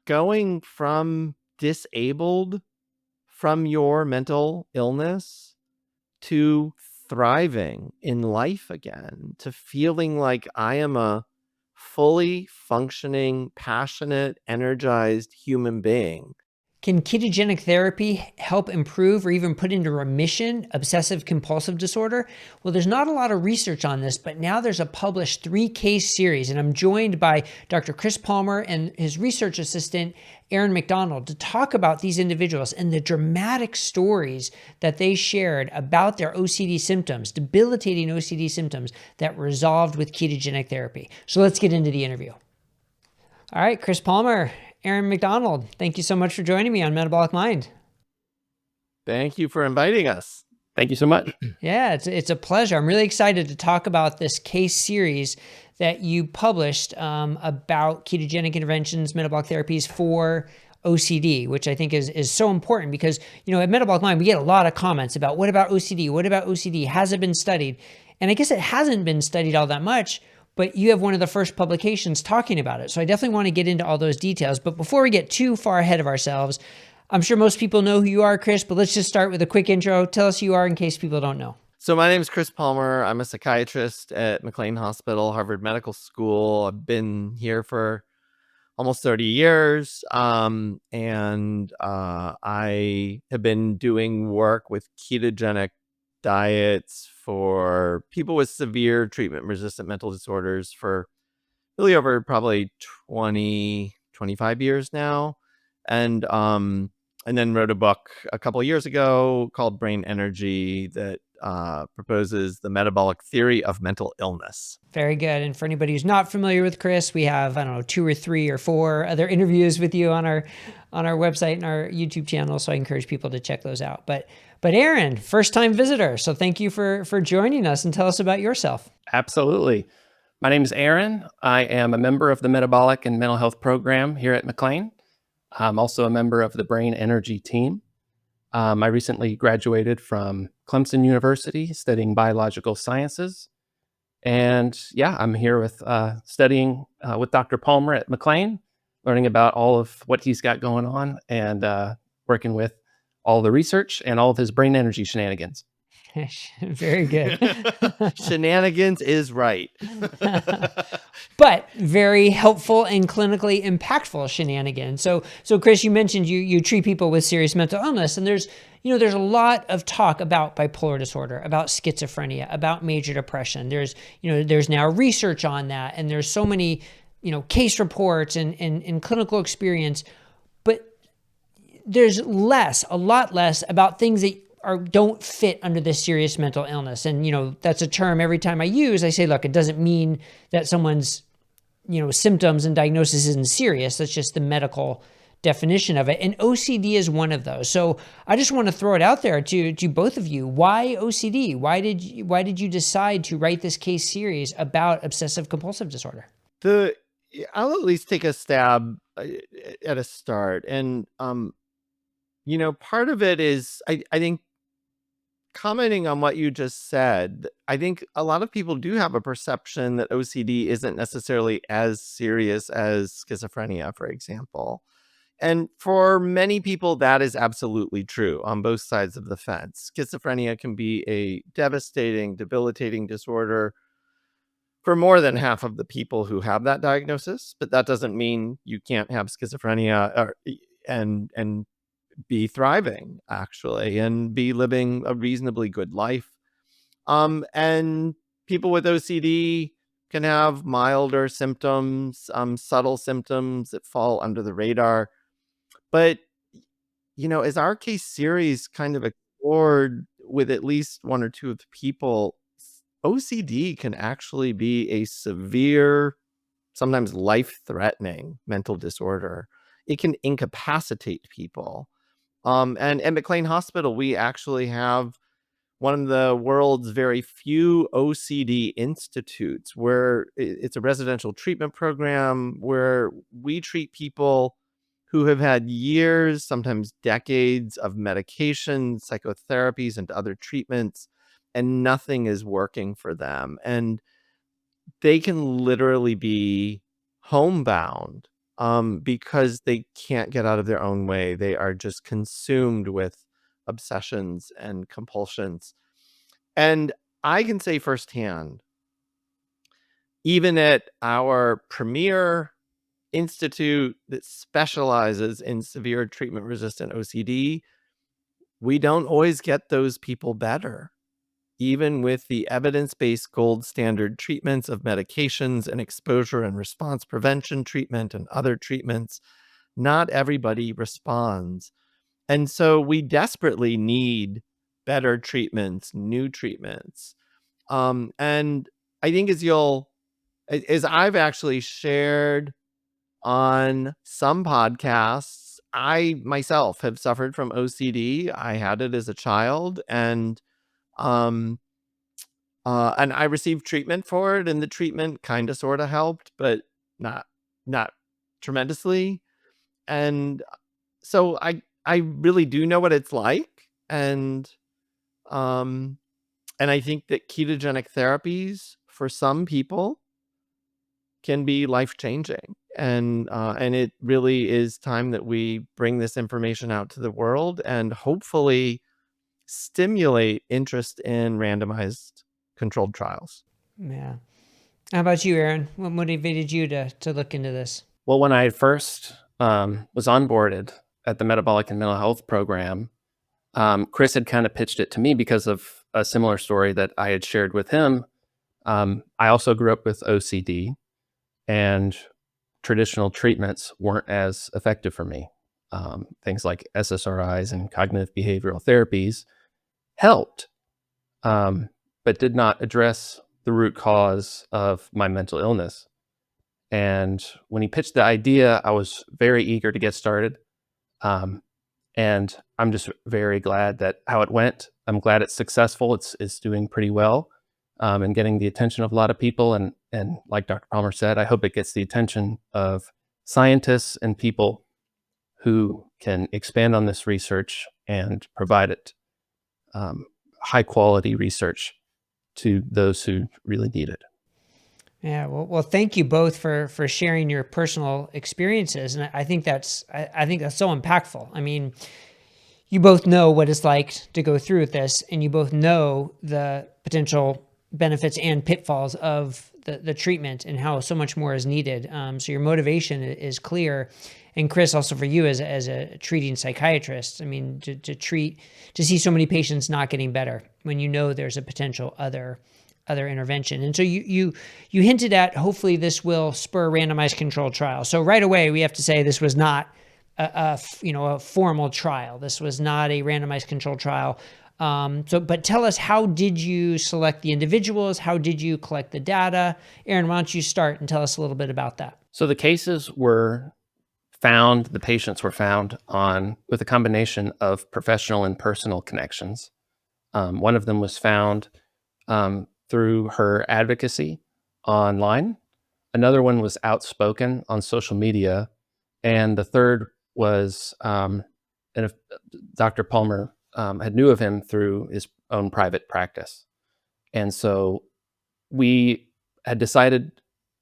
going from disabled from your mental illness to thriving in life again, to feeling like I am a fully functioning, passionate, energized human being. Can ketogenic therapy help improve or even put into remission obsessive-compulsive disorder? Well, there's not a lot of research on this, but now there's a published 3-case series, and I'm joined by Dr. Chris Palmer and his research assistant, Aaron MacDonald, to talk about these individuals and the dramatic stories that they shared about their OCD symptoms, debilitating OCD symptoms that resolved with ketogenic therapy. So let's get into the interview. All right, Chris Palmer, Aaron MacDonald, thank you so much for joining me on Metabolic Mind. Thank you for inviting us. Thank you so much. Yeah, it's a pleasure. I'm really excited to talk about this case series that you published about ketogenic interventions, metabolic therapies for OCD, which I think is so important because, at Metabolic Mind, we get a lot of comments about what about OCD? What about OCD? Has it been studied? And I guess it hasn't been studied all that much, but you have one of the first publications talking about it. So I definitely want to get into all those details. But before we get too far ahead of ourselves, I'm sure most people know who you are, Chris, but let's just start with a quick intro. Tell us who you are in case people don't know. So my name is Chris Palmer. I'm a psychiatrist at McLean Hospital, Harvard Medical School. I've been here for almost 30 years. I have been doing work with ketogenic diets for people with severe treatment-resistant mental disorders for really over probably 25 years now. And then wrote a book a couple of years ago called Brain Energy that proposes the metabolic theory of mental illness. Very good. And for anybody who's not familiar with Chris, we have, 2 or 3 or 4 other interviews with you on our website and our YouTube channel. So I encourage people to check those out. But Aaron, first time visitor. So thank you for joining us and tell us about yourself. Absolutely. My name is Aaron. I am a member of the Metabolic and Mental Health program here at McLean. I'm also a member of the Brain Energy team. I recently graduated from Clemson University studying biological sciences. And I'm here with studying with Dr. Palmer at McLean, learning about all of what he's got going on and working with all the research and all of his brain energy shenanigans. Very good. Shenanigans is right. But very helpful and clinically impactful shenanigans. So Chris, you mentioned you treat people with serious mental illness, and there's a lot of talk about bipolar disorder, about schizophrenia, about major depression. There's now research on that, and there's so many, case reports and clinical experience, but there's a lot less about things that don't fit under this serious mental illness. And, that's a term every time I use, I say, look, it doesn't mean that someone's, symptoms and diagnosis isn't serious. That's just the medical definition of it. And OCD is one of those. So I just want to throw it out there to both of you. Why OCD? Why did you decide to write this case series about obsessive compulsive disorder? I'll at least take a stab at a start. And, part of it is, I think, commenting on what you just said, I think a lot of people do have a perception that OCD isn't necessarily as serious as schizophrenia, for example. And for many people, that is absolutely true on both sides of the fence. Schizophrenia can be a devastating, debilitating disorder for more than half of the people who have that diagnosis, but that doesn't mean you can't have schizophrenia and be thriving, actually, and be living a reasonably good life. And people with OCD can have milder symptoms, subtle symptoms that fall under the radar. But, as our case series kind of explored with at least 1 or 2 of the people, OCD can actually be a severe, sometimes life-threatening mental disorder. It can incapacitate people. And at McLean Hospital, we actually have one of the world's very few OCD institutes where it's a residential treatment program where we treat people who have had years, sometimes decades of medications, psychotherapies, and other treatments, and nothing is working for them. And they can literally be homebound because they can't get out of their own way. They are just consumed with obsessions and compulsions. And I can say firsthand, even at our premier institute that specializes in severe treatment-resistant OCD, we don't always get those people better. Even with the evidence-based gold standard treatments of medications and exposure and response prevention treatment and other treatments, not everybody responds. And so we desperately need better treatments, new treatments. And I think as I've actually shared on some podcasts, I myself have suffered from OCD. I had it as a child, um, and I received treatment for it, and the treatment kind of sort of helped, but not not tremendously. And so I really do know what it's like, um and I think that ketogenic therapies for some people can be life-changing. And it really is time that we bring this information out to the world and hopefully stimulate interest in randomized controlled trials. Yeah. How about you, Aaron? What motivated you to look into this? Well, when I first was onboarded at the Metabolic and Mental Health program, Chris had kind of pitched it to me because of a similar story that I had shared with him. I also grew up with OCD, and traditional treatments weren't as effective for me. Things like SSRIs and cognitive behavioral therapies helped, but did not address the root cause of my mental illness. And when he pitched the idea, I was very eager to get started. Um, and I'm just very glad that how it went. I'm glad it's successful. It's doing pretty well, and getting the attention of a lot of people. And like Dr. Palmer said, I hope it gets the attention of scientists and people who can expand on this research and provide it high quality research to those who really need it. Yeah, well, thank you both for sharing your personal experiences, and I think that's so impactful. I mean, you both know what it's like to go through with this, and you both know the potential benefits and pitfalls of the treatment and how so much more is needed. So your motivation is clear. And Chris, also for you as a treating psychiatrist, I mean, to see so many patients not getting better when you know there's a potential other intervention. And so you hinted at, hopefully this will spur a randomized controlled trial. So right away we have to say this was not a formal trial. This was not a randomized controlled trial. But tell us, how did you select the individuals? How did you collect the data? Aaron, why don't you start and tell us a little bit about that? So the patients were found with a combination of professional and personal connections. One of them was found through her advocacy online. Another one was outspoken on social media. And the third was, Dr. Palmer had knew of him through his own private practice. And so we had decided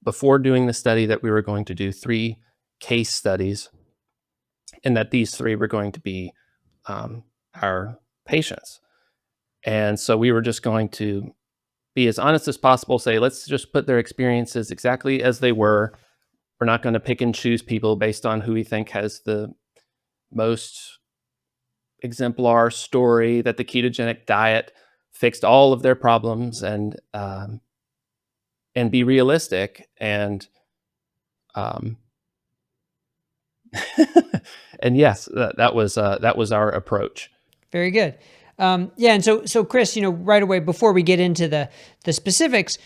before doing the study that we were going to do 3 case studies, and that these 3 were going to be our patients. And so we were just going to be as honest as possible, say, let's just put their experiences exactly as they were. We're not going to pick and choose people based on who we think has the most exemplar story that the ketogenic diet fixed all of their problems, and be realistic and and yes, that was our approach. Very good. Yeah, and so Chris, right away before we get into the specifics,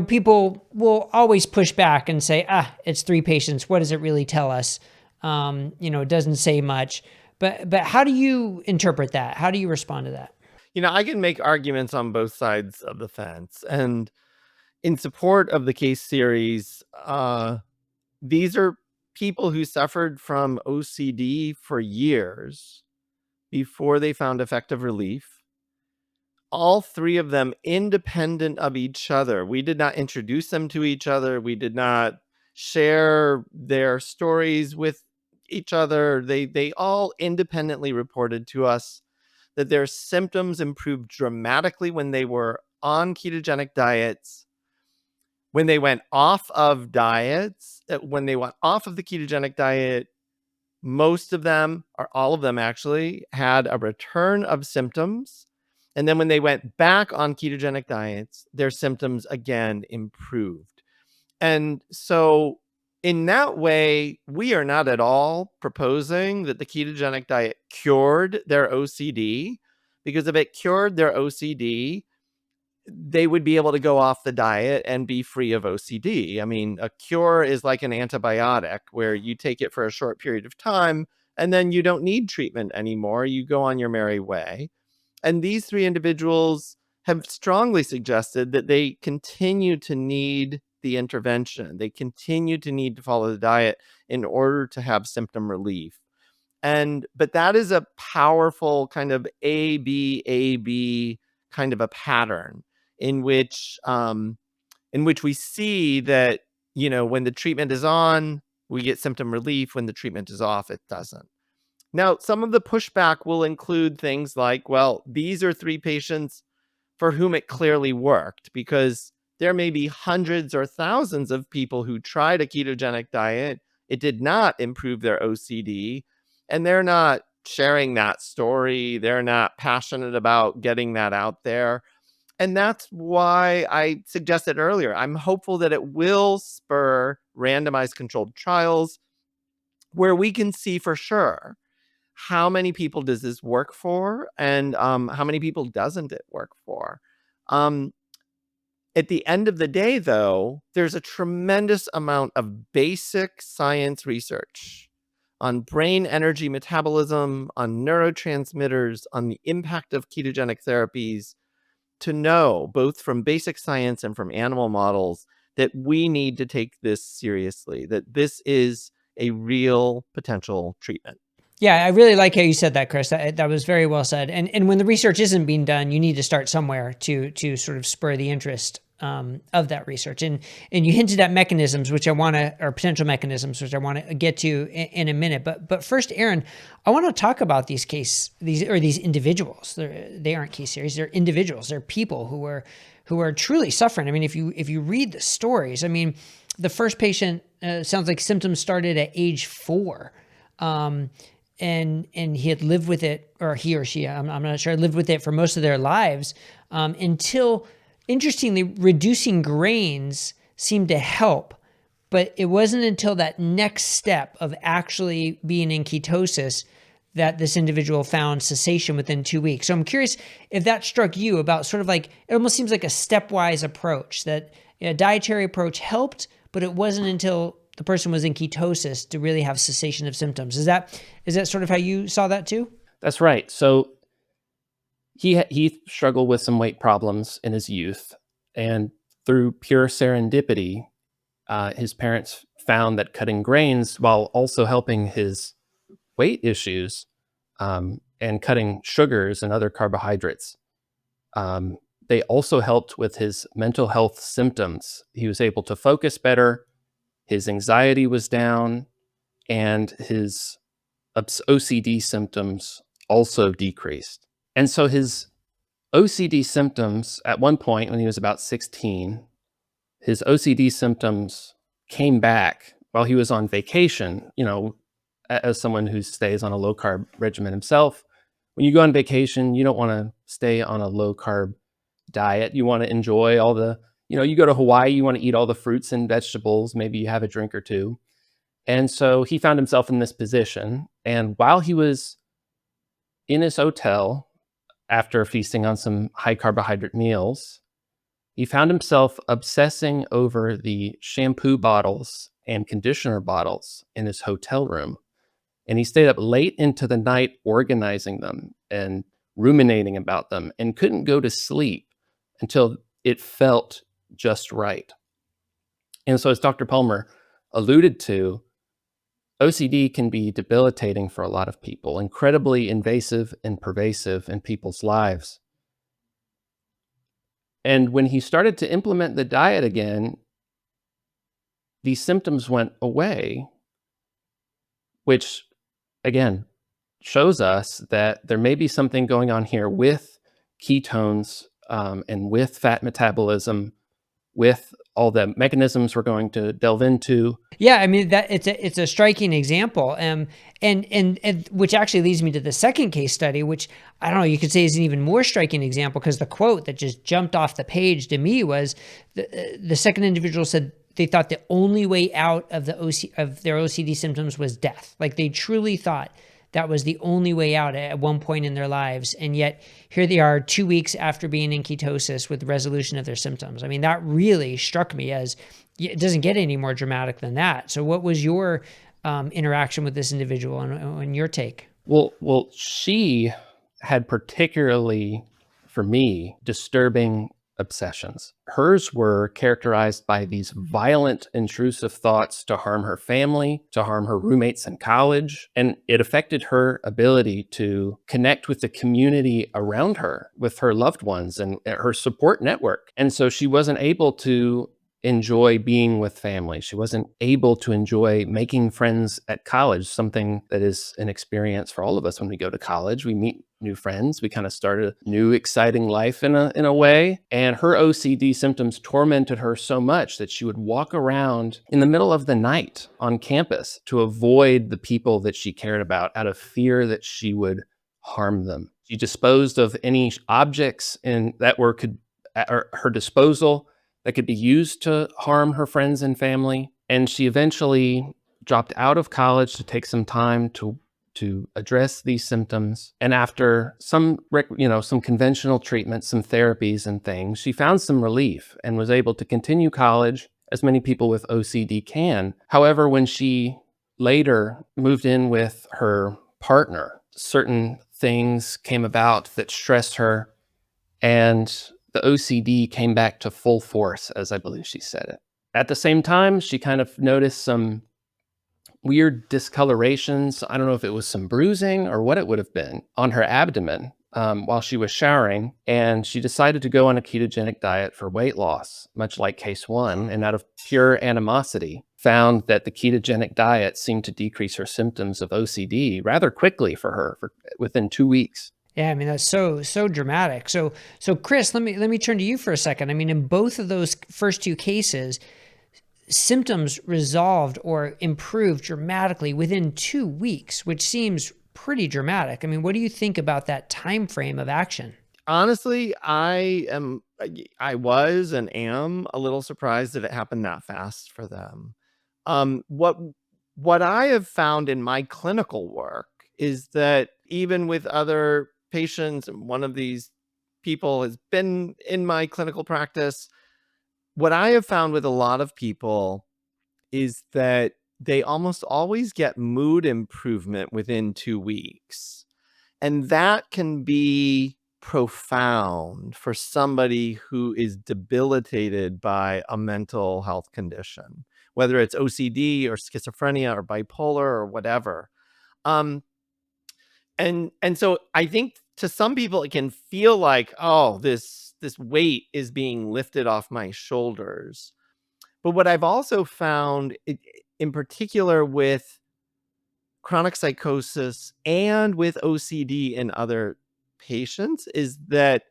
people will always push back and say, it's 3 patients. What does it really tell us? It doesn't say much. But how do you interpret that? How do you respond to that? I can make arguments on both sides of the fence. And in support of the case series, these are people who suffered from OCD for years before they found effective relief. All 3 of them independent of each other. We did not introduce them to each other. We did not share their stories with each other. They all independently reported to us that their symptoms improved dramatically when they were on ketogenic diets. When they went off of diets, when they went off of the ketogenic diet, most of them, or all of them actually, had a return of symptoms. And then when they went back on ketogenic diets, their symptoms again improved. And so in that way, we are not at all proposing that the ketogenic diet cured their OCD, because if it cured their OCD, they would be able to go off the diet and be free of OCD. I mean, a cure is like an antibiotic where you take it for a short period of time and then you don't need treatment anymore. You go on your merry way. And these three individuals have strongly suggested that they continue to need the intervention. They continue to need to follow the diet in order to have symptom relief. But that is a powerful kind of A, B kind of a pattern in which we see that, when the treatment is on, we get symptom relief. When the treatment is off, it doesn't. Now, some of the pushback will include things like, well, these are three patients for whom it clearly worked, because there may be hundreds or thousands of people who tried a ketogenic diet. It did not improve their OCD, and they're not sharing that story. They're not passionate about getting that out there. And that's why I suggested earlier, I'm hopeful that it will spur randomized controlled trials where we can see for sure how many people does this work for, and how many people doesn't it work for. Um, at the end of the day, though, there's a tremendous amount of basic science research on brain energy metabolism, on neurotransmitters, on the impact of ketogenic therapies, to know, both from basic science and from animal models, that we need to take this seriously, that this is a real potential treatment. Yeah, I really like how you said that, Chris. That was very well said. And when the research isn't being done, you need to start somewhere to sort of spur the interest of that research. And you hinted at mechanisms, or potential mechanisms, which I want to get to in a minute. But first, Aaron, I want to talk about these individuals. They aren't case series. They're individuals. They're people who are truly suffering. I mean, if you read the stories, I mean, the first patient sounds like symptoms started at age 4. And he had lived with it, or he or she, I'm not sure, lived with it for most of their lives, until, interestingly, reducing grains seemed to help. But it wasn't until that next step of actually being in ketosis that this individual found cessation within 2 weeks. So I'm curious if that struck you, about sort of like, it almost seems like a stepwise approach, that a dietary approach helped, but it wasn't until the person was in ketosis to really have cessation of symptoms. Is that sort of how you saw that too? That's right. So he struggled with some weight problems in his youth, and through pure serendipity, his parents found that cutting grains while also helping his weight issues, and cutting sugars and other carbohydrates, they also helped with his mental health symptoms. He was able to focus better. His anxiety was down, and his OCD symptoms also decreased. And so his OCD symptoms, at one point when he was about 16, his OCD symptoms came back while he was on vacation. As someone who stays on a low carb regimen himself, when you go on vacation, you don't want to stay on a low carb diet. You want to enjoy all the, you go to Hawaii, you want to eat all the fruits and vegetables, maybe you have a drink or two. And so he found himself in this position. And while he was in his hotel, after feasting on some high carbohydrate meals, he found himself obsessing over the shampoo bottles and conditioner bottles in his hotel room. And he stayed up late into the night organizing them and ruminating about them, and couldn't go to sleep until it felt just right. And so, as Dr. Palmer alluded to, OCD can be debilitating for a lot of people, incredibly invasive and pervasive in people's lives. And when he started to implement the diet again, these symptoms went away, which again shows us that there may be something going on here with ketones, and with fat metabolism, with all the mechanisms we're going to delve into. Yeah, I mean that it's a striking example, and which actually leads me to the second case study, which I don't know, you could say is an even more striking example, because the quote that just jumped off the page to me was the second individual said they thought the only way out of their OCD symptoms was death. Like they truly thought that was the only way out at one point in their lives. And yet here they are 2 weeks after being in ketosis with resolution of their symptoms. I mean, that really struck me as it doesn't get any more dramatic than that. So what was your interaction with this individual and your take? Well, she had particularly, for me, disturbing obsessions. Hers were characterized by these violent, intrusive thoughts to harm her family, to harm her roommates in college, and it affected her ability to connect with the community around her, with her loved ones and her support network. And so she wasn't able to enjoy being with family. She wasn't able to enjoy making friends at college, something that is an experience for all of us when we go to college. We meet new friends. We kind of start a new exciting life in a way. And her OCD symptoms tormented her so much that she would walk around in the middle of the night on campus to avoid the people that she cared about out of fear that she would harm them. She disposed of any objects that were at her disposal that could be used to harm her friends and family. And she eventually dropped out of college to take some time to address these symptoms. And after some conventional treatments, some therapies and things, she found some relief and was able to continue college, as many people with OCD can. However, when she later moved in with her partner, certain things came about that stressed her, and the OCD came back to full force, as I believe she said it. At the same time, she kind of noticed some weird discolorations. I don't know if it was some bruising or what it would have been on her abdomen while she was showering. And she decided to go on a ketogenic diet for weight loss, much like case one. And out of pure animosity, found that the ketogenic diet seemed to decrease her symptoms of OCD rather quickly for her, within 2 weeks. Yeah, I mean that's so dramatic. So Chris, let me turn to you for a second. I mean, in both of those first two cases, symptoms resolved or improved dramatically within 2 weeks, which seems pretty dramatic. I mean, what do you think about that time frame of action? Honestly, I was and am a little surprised that it happened that fast for them. What I have found in my clinical work is that even with other patients, and one of these people has been in my clinical practice, what I have found with a lot of people is that they almost always get mood improvement within 2 weeks. And that can be profound for somebody who is debilitated by a mental health condition, whether it's OCD or schizophrenia or bipolar or whatever. Um, and so I think to some people it can feel like, oh, this weight is being lifted off my shoulders. But what I've also found, in particular with chronic psychosis and with OCD in other patients, is that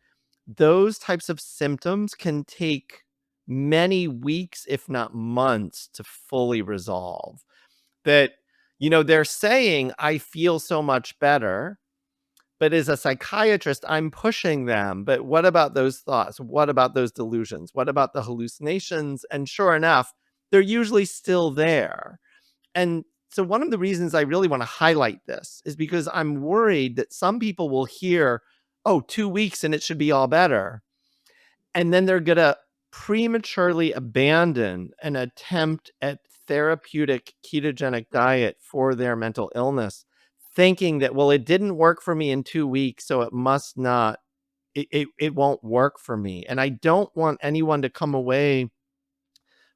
those types of symptoms can take many weeks, if not months, to fully resolve. That, they're saying, I feel so much better. But as a psychiatrist, I'm pushing them. But what about those thoughts? What about those delusions? What about the hallucinations? And sure enough, they're usually still there. And so one of the reasons I really want to highlight this is because I'm worried that some people will hear, oh, 2 weeks and it should be all better. And then they're going to prematurely abandon an attempt at therapeutic ketogenic diet for their mental illness, thinking that, well, it didn't work for me in 2 weeks, so it must not, it won't work for me. And I don't want anyone to come away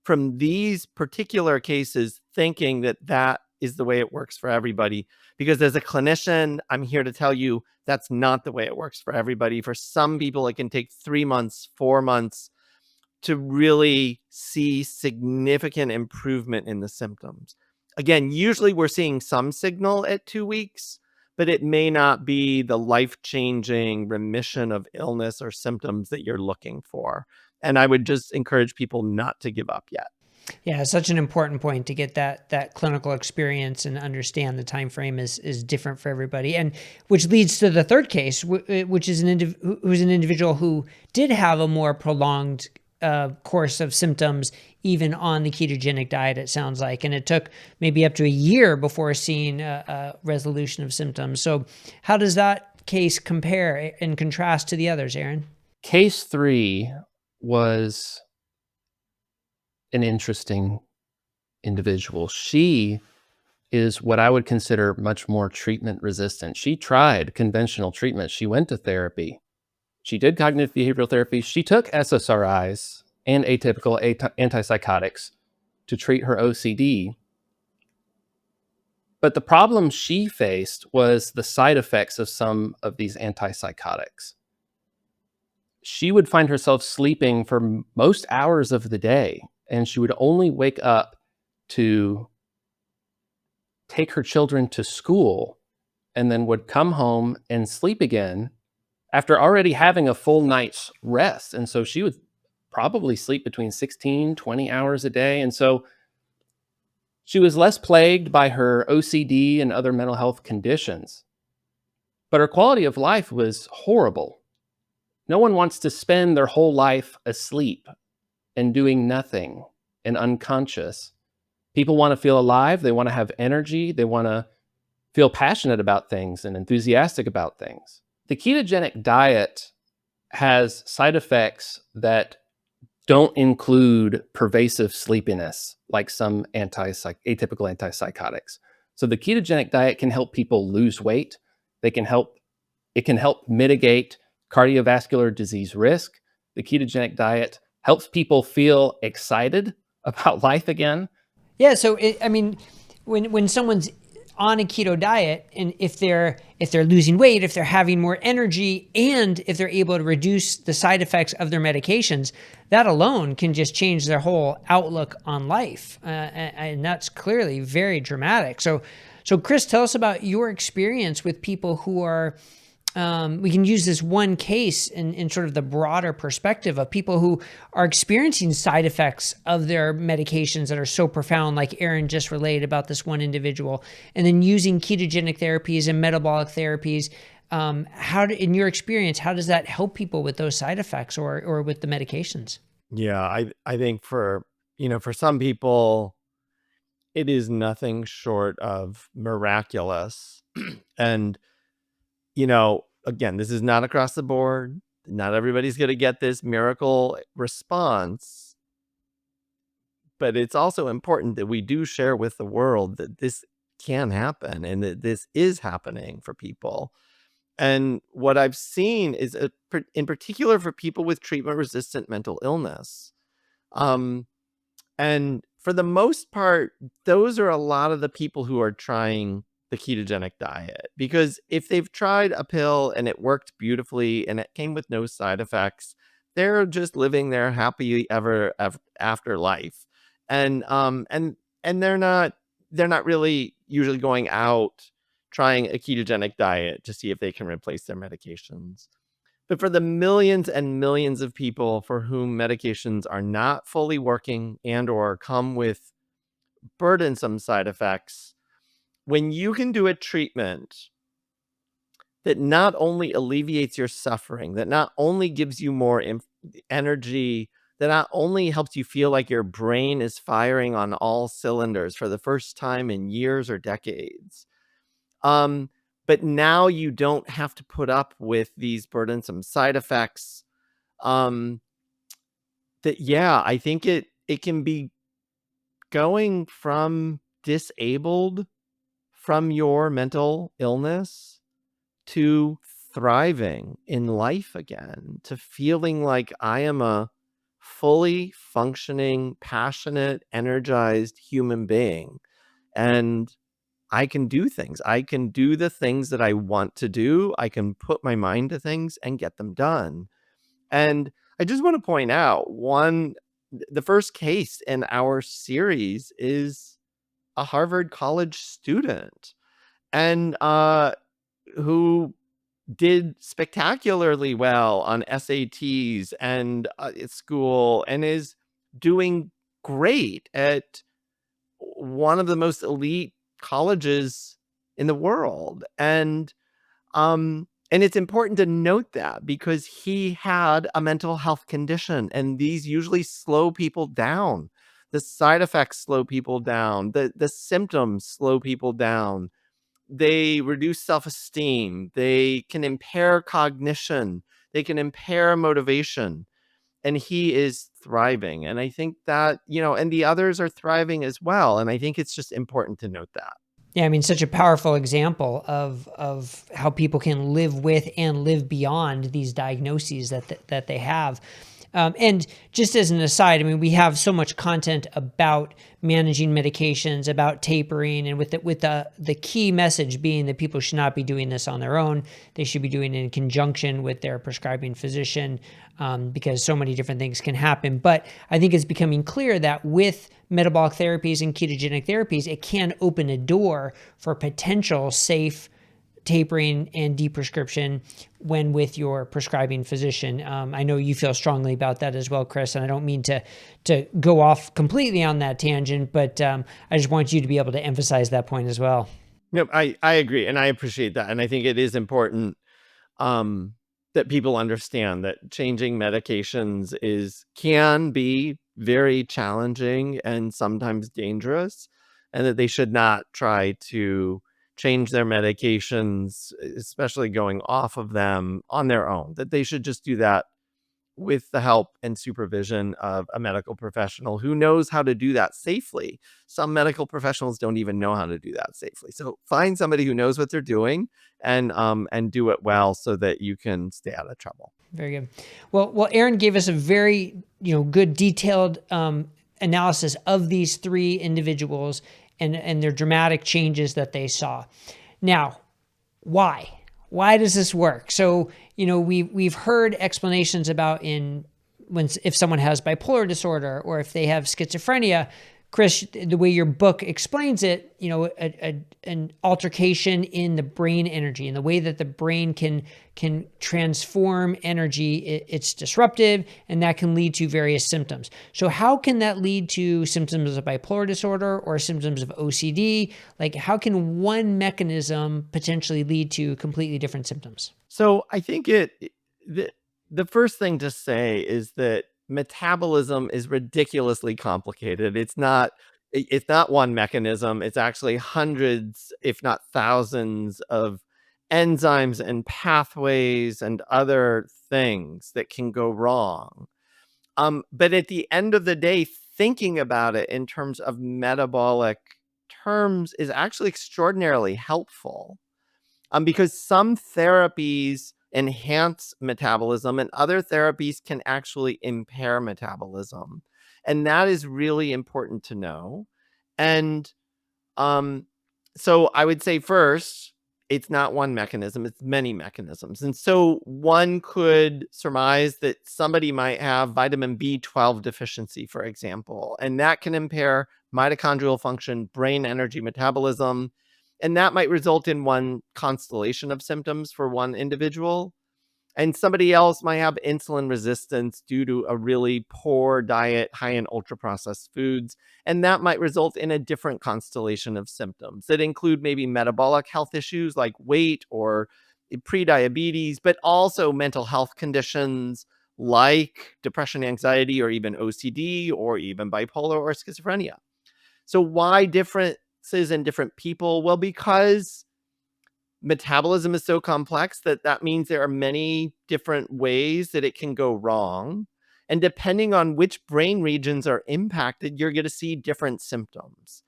from these particular cases thinking that that is the way it works for everybody. Because as a clinician, I'm here to tell you that's not the way it works for everybody. For some people, it can take 3 months, 4 months, to really see significant improvement in the symptoms. Again, usually we're seeing some signal at 2 weeks, but it may not be the life-changing remission of illness or symptoms that you're looking for. And I would just encourage people not to give up yet. Yeah, such an important point to get that clinical experience and understand the time frame is different for everybody, and which leads to the third case, which is who's an individual who did have a more prolonged course of symptoms, even on the ketogenic diet. It sounds like, and it took maybe up to a year before seeing a resolution of symptoms. So, how does that case compare and contrast to the others, Aaron? Case 3 was an interesting individual. She is what I would consider much more treatment resistant. She tried conventional treatment. She went to therapy. She did cognitive behavioral therapy. She took SSRIs and atypical antipsychotics to treat her OCD. But the problem she faced was the side effects of some of these antipsychotics. She would find herself sleeping for most hours of the day, and she would only wake up to take her children to school and then would come home and sleep again after already having a full night's rest. And so she would probably sleep between 16, 20 hours a day. And so she was less plagued by her OCD and other mental health conditions, but her quality of life was horrible. No one wants to spend their whole life asleep and doing nothing and unconscious. People want to feel alive. They want to have energy. They want to feel passionate about things and enthusiastic about things. The ketogenic diet has side effects that don't include pervasive sleepiness like some atypical antipsychotics. So the ketogenic diet can help people lose weight. It can help mitigate cardiovascular disease risk. The ketogenic diet helps people feel excited about life again. Yeah, so when someone's on a keto diet, and if they're losing weight, if they're having more energy, and if they're able to reduce the side effects of their medications, that alone can just change their whole outlook on life, and that's clearly very dramatic. So Chris, tell us about your experience with people who are. We can use this one case in sort of the broader perspective of people who are experiencing side effects of their medications that are so profound, like Aaron just relayed about this one individual, and then using ketogenic therapies and metabolic therapies. In your experience, how does that help people with those side effects or with the medications? Yeah, I think for some people, it is nothing short of miraculous. And again, this is not across the board. Not everybody's going to get this miracle response. But it's also important that we do share with the world that this can happen and that this is happening for people. And what I've seen is, in particular for people with treatment-resistant mental illness, and for the most part, those are a lot of the people who are trying the ketogenic diet, because if they've tried a pill and it worked beautifully and it came with no side effects, they're just living their happy ever after life. And they're not really usually going out trying a ketogenic diet to see if they can replace their medications. But for the millions and millions of people for whom medications are not fully working and or come with burdensome side effects, when you can do a treatment that not only alleviates your suffering, that not only gives you more energy, that not only helps you feel like your brain is firing on all cylinders for the first time in years or decades, but now you don't have to put up with these burdensome side effects, I think it can be going from disabled from your mental illness to thriving in life again, to feeling like I am a fully functioning, passionate, energized human being. And I can do things. I can do the things that I want to do. I can put my mind to things and get them done. And I just want to point out the first case in our series is a Harvard College student, and who did spectacularly well on SATs and at school, and is doing great at one of the most elite colleges in the world. And it's important to note that because he had a mental health condition, and these usually slow people down. The side effects slow people down. The symptoms slow people down. They reduce self-esteem. They can impair cognition. They can impair motivation. And he is thriving. And I think that, and the others are thriving as well. And I think it's just important to note that. Yeah, I mean, such a powerful example of how people can live with and live beyond these diagnoses that they have. And just as an aside, I mean, we have so much content about managing medications, about tapering, and with the key message being that people should not be doing this on their own. They should be doing it in conjunction with their prescribing physician, because so many different things can happen. But I think it's becoming clear that with metabolic therapies and ketogenic therapies, it can open a door for potential safe tapering and deprescription when with your prescribing physician. I know you feel strongly about that as well, Chris, and I don't mean to go off completely on that tangent, but I just want you to be able to emphasize that point as well. No, I agree, and I appreciate that, and I think it is important that people understand that changing medications can be very challenging and sometimes dangerous, and that they should not try to change their medications, especially going off of them on their own, that they should just do that with the help and supervision of a medical professional who knows how to do that safely. Some medical professionals don't even know how to do that safely. So find somebody who knows what they're doing and do it well so that you can stay out of trouble. Very good. Well, Aaron gave us a very, good detailed analysis of these three individuals and their dramatic changes that they saw. Now, why? Why does this work? So, we've heard explanations about if someone has bipolar disorder or if they have schizophrenia. Chris, the way your book explains it, an altercation in the brain energy and the way that the brain can transform energy, it's disruptive, and that can lead to various symptoms. So how can that lead to symptoms of bipolar disorder or symptoms of OCD? Like, how can one mechanism potentially lead to completely different symptoms? So I think the first thing to say is that metabolism is ridiculously complicated. It's not one mechanism. It's actually hundreds, if not thousands, of enzymes and pathways and other things that can go wrong. But at the end of the day, thinking about it in terms of metabolic terms is actually extraordinarily helpful. Because some therapies enhance metabolism and other therapies can actually impair metabolism. And that is really important to know. And so I would say first, it's not one mechanism, it's many mechanisms. And so one could surmise that somebody might have vitamin B12 deficiency, for example, and that can impair mitochondrial function, brain energy metabolism. And that might result in one constellation of symptoms for one individual. And somebody else might have insulin resistance due to a really poor diet, high in ultra processed foods. And that might result in a different constellation of symptoms that include maybe metabolic health issues like weight or prediabetes, but also mental health conditions like depression, anxiety, or even OCD, or even bipolar or schizophrenia. So why differences in different people? Well, because metabolism is so complex that means there are many different ways that it can go wrong. And depending on which brain regions are impacted, you're going to see different symptoms.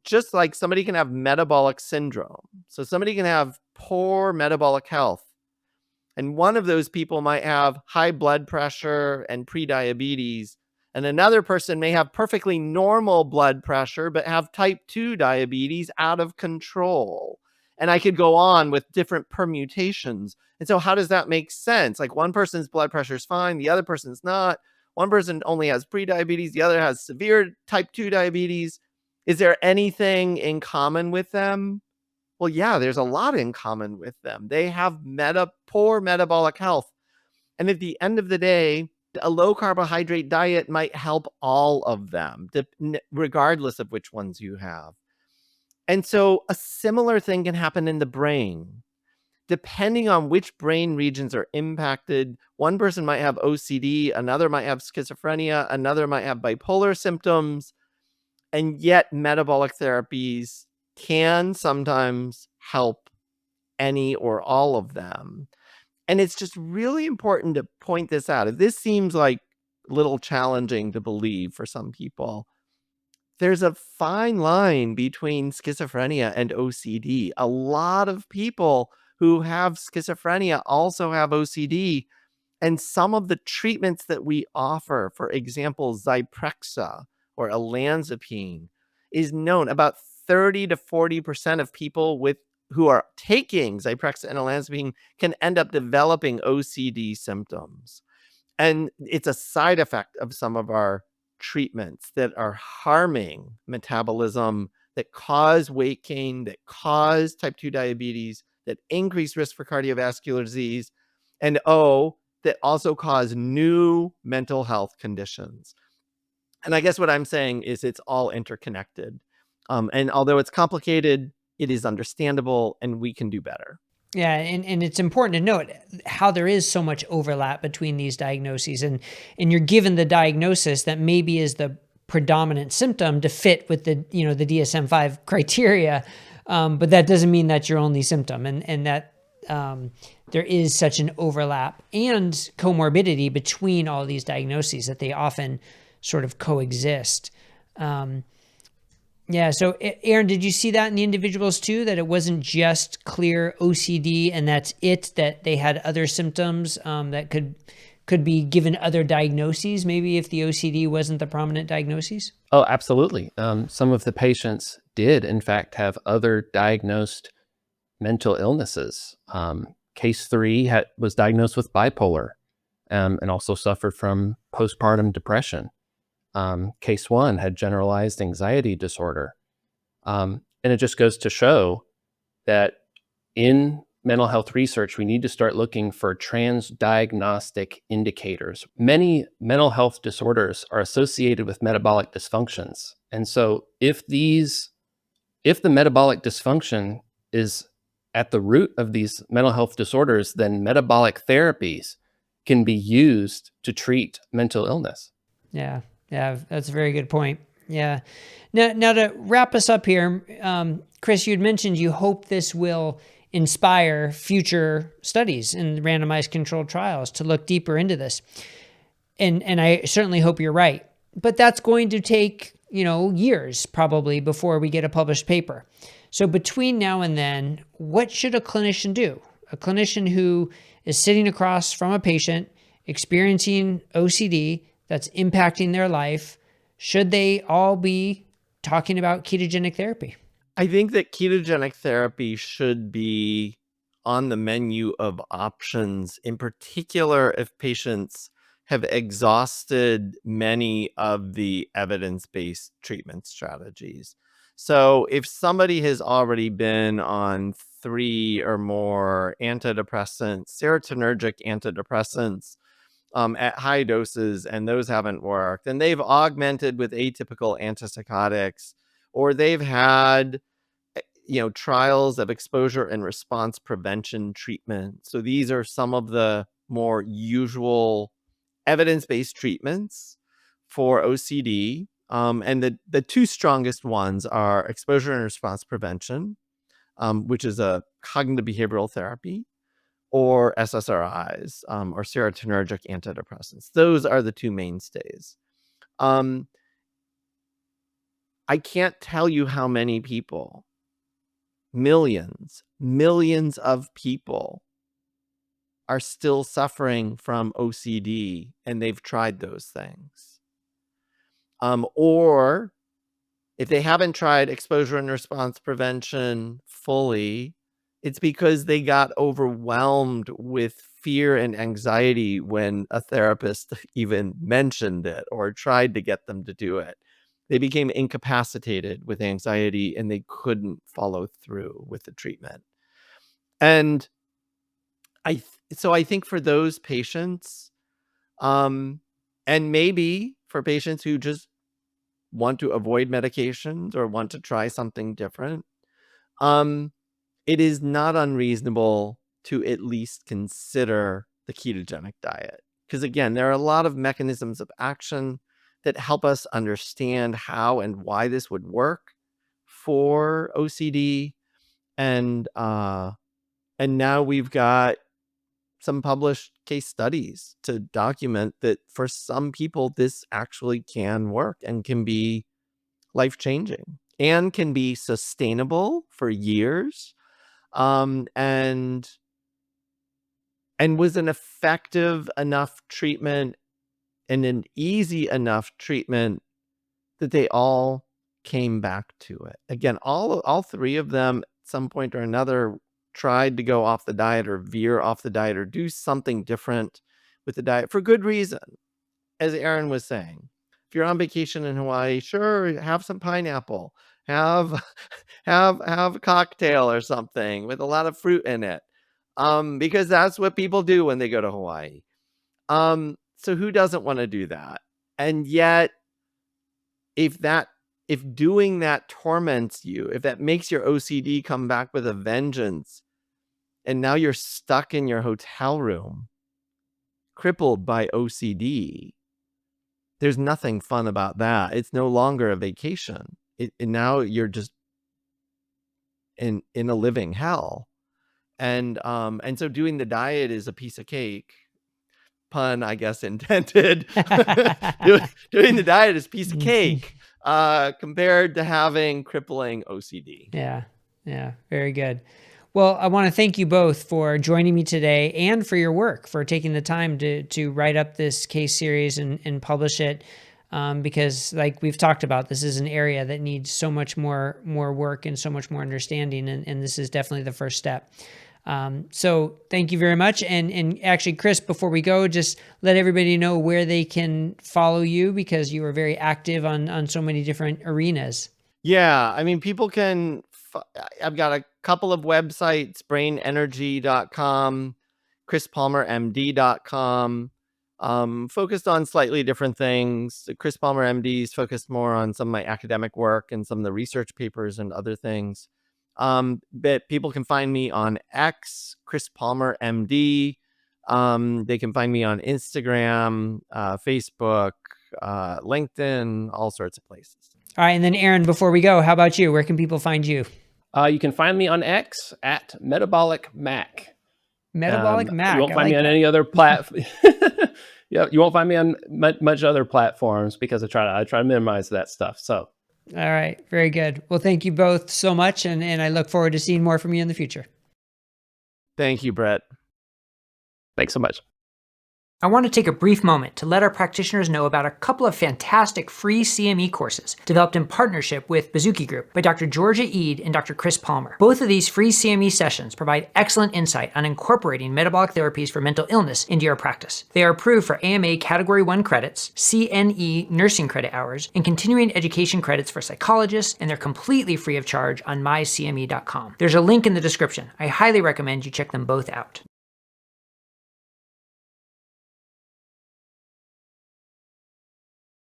Just like somebody can have metabolic syndrome. So somebody can have poor metabolic health. And one of those people might have high blood pressure and prediabetes. And another person may have perfectly normal blood pressure, but have type 2 diabetes out of control. And I could go on with different permutations. And so how does that make sense? Like one person's blood pressure is fine, the other person's not. One person only has prediabetes, the other has severe type 2 diabetes. Is there anything in common with them? Well, yeah, there's a lot in common with them. They have poor metabolic health. And at the end of the day, a low carbohydrate diet might help all of them, regardless of which ones you have. And so a similar thing can happen in the brain. Depending on which brain regions are impacted, one person might have OCD, another might have schizophrenia, another might have bipolar symptoms, and yet metabolic therapies can sometimes help any or all of them. And it's just really important to point this out. If this seems like a little challenging to believe for some people, there's a fine line between schizophrenia and OCD. A lot of people who have schizophrenia also have OCD. And some of the treatments that we offer, for example, Zyprexa or olanzapine, is known about 30 to 40% of people who are taking Zyprexa and olanzapine can end up developing OCD symptoms. And it's a side effect of some of our treatments that are harming metabolism, that cause weight gain, that cause type 2 diabetes, that increase risk for cardiovascular disease, and that also cause new mental health conditions. And I guess what I'm saying is it's all interconnected. And although it's complicated, it is understandable and we can do better. Yeah, and it's important to note how there is so much overlap between these diagnoses, and you're given the diagnosis that maybe is the predominant symptom to fit with the the DSM-5 criteria, but that doesn't mean that's your only symptom, and that there is such an overlap and comorbidity between all these diagnoses that they often sort of coexist. Yeah. So, Aaron, did you see that in the individuals too? That it wasn't just clear OCD and that's it. That they had other symptoms that could be given other diagnoses. Maybe if the OCD wasn't the prominent diagnoses. Oh, absolutely. Some of the patients did, in fact, have other diagnosed mental illnesses. Case 3 was diagnosed with bipolar and also suffered from postpartum depression. Case 1 had generalized anxiety disorder. And it just goes to show that in mental health research, we need to start looking for transdiagnostic indicators. Many mental health disorders are associated with metabolic dysfunctions. And so if the metabolic dysfunction is at the root of these mental health disorders, then metabolic therapies can be used to treat mental illness. Yeah. Yeah, that's a very good point. Yeah. Now to wrap us up here, Chris, you'd mentioned you hope this will inspire future studies in randomized controlled trials to look deeper into this. And I certainly hope you're right. But that's going to take, years probably before we get a published paper. So between now and then, what should a clinician do? A clinician who is sitting across from a patient experiencing OCD that's impacting their life, should they all be talking about ketogenic therapy? I think that ketogenic therapy should be on the menu of options, in particular if patients have exhausted many of the evidence-based treatment strategies. So if somebody has already been on 3 or more antidepressants, serotonergic antidepressants, at high doses, and those haven't worked, and they've augmented with atypical antipsychotics, or they've had trials of exposure and response prevention treatment. So these are some of the more usual evidence-based treatments for OCD. And the two strongest ones are exposure and response prevention, which is a cognitive behavioral therapy, or SSRIs, or serotonergic antidepressants. Those are the two mainstays. I can't tell you how many people, millions of people, are still suffering from OCD and they've tried those things. Or if they haven't tried exposure and response prevention fully, It's because they got overwhelmed with fear and anxiety when a therapist even mentioned it or tried to get them to do it. They became incapacitated with anxiety and they couldn't follow through with the treatment. And so I think for those patients, and maybe for patients who just want to avoid medications or want to try something different, it is not unreasonable to at least consider the ketogenic diet. Because again, there are a lot of mechanisms of action that help us understand how and why this would work for OCD. And now we've got some published case studies to document that for some people, this actually can work and can be life-changing and can be sustainable for years. And was an effective enough treatment and an easy enough treatment that they all came back to it. Again, all three of them at some point or another tried to go off the diet or veer off the diet or do something different with the diet for good reason. As Aaron was saying, if you're on vacation in Hawaii, sure, have some pineapple, have a cocktail or something with a lot of fruit in it. Because that's what people do when they go to Hawaii. So who doesn't want to do that? And yet, if doing that torments you, if that makes your OCD come back with a vengeance, and now you're stuck in your hotel room, crippled by OCD, there's nothing fun about that. It's no longer a vacation. And now you're just in a living hell. And so doing the diet is a piece of cake. Pun, I guess, intended. Doing the diet is a piece of cake compared to having crippling OCD. Yeah, very good. Well, I want to thank you both for joining me today and for your work, for taking the time to write up this case series and publish it. Because like we've talked about, this is an area that needs so much more work and so much more understanding. And this is definitely the first step. So thank you very much. And actually, Chris, before we go, just let everybody know where they can follow you, because you are very active on so many different arenas. Yeah. I mean, people can, I've got a couple of websites, brainenergy.com, chrispalmermd.com, focused on slightly different things. Chris Palmer MD is focused more on some of my academic work and some of the research papers and other things. But people can find me on X, Chris Palmer MD. They can find me on Instagram, Facebook, LinkedIn, all sorts of places. All right. And then Aaron, before we go, how about you? Where can people find you? You can find me on X at Metabolic Mac. Metabolic Mac. You won't find me on any other platform. Yeah, you won't find me on much other platforms because I try to minimize that stuff. So. All right. Very good. Well, thank you both so much. And I look forward to seeing more from you in the future. Thank you, Brett. Thanks so much. I want to take a brief moment to let our practitioners know about a couple of fantastic free CME courses developed in partnership with Bazooki Group by Dr. Georgia Eid and Dr. Chris Palmer. Both of these free CME sessions provide excellent insight on incorporating metabolic therapies for mental illness into your practice. They are approved for AMA Category 1 credits, CNE nursing credit hours, and continuing education credits for psychologists, and they're completely free of charge on mycme.com. There's a link in the description. I highly recommend you check them both out.